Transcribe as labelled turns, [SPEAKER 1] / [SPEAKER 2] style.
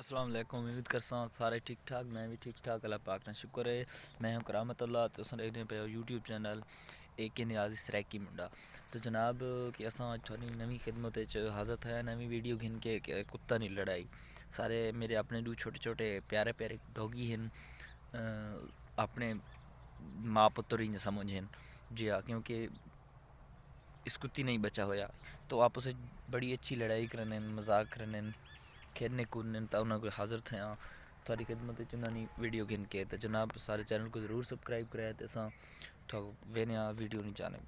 [SPEAKER 1] अस्सलाम वालेकुम। उम्मीद करसा सारे ठीक ठाक। मैं भी ठीक ठाक, अल्लाह पाक ना शुक्र है। मैं हूं करामतुल्लाह ते तुस देखदे पे यूट्यूब चैनल ए के नियाज़ी सराइकी मुंडा। तो जनाब कि असां थोड़ी नवी खिदमत हाज़र थे, नवी वीडियो घिन के कुत्ता नहीं लड़ाई। सारे मेरे अपने दो छोटे छोटे प्यारे प्यारे डॉगी हैं, अपने माँ पुत्र ही समझें। जी हाँ, क्योंकि इस कुत्ती नहीं बचा होया तो आपस में बड़ी अच्छी लड़ाई करने, मजाक करने, खेलने कूदने तो उन्होंने हाज़र थे। थोड़ी खिदमत उन्होंने वीडियो गिन के तो जनाब सारे चैनल को ज़रूर सब्सक्राइब कराया तो असा वेने वीडियो नहीं चाहने।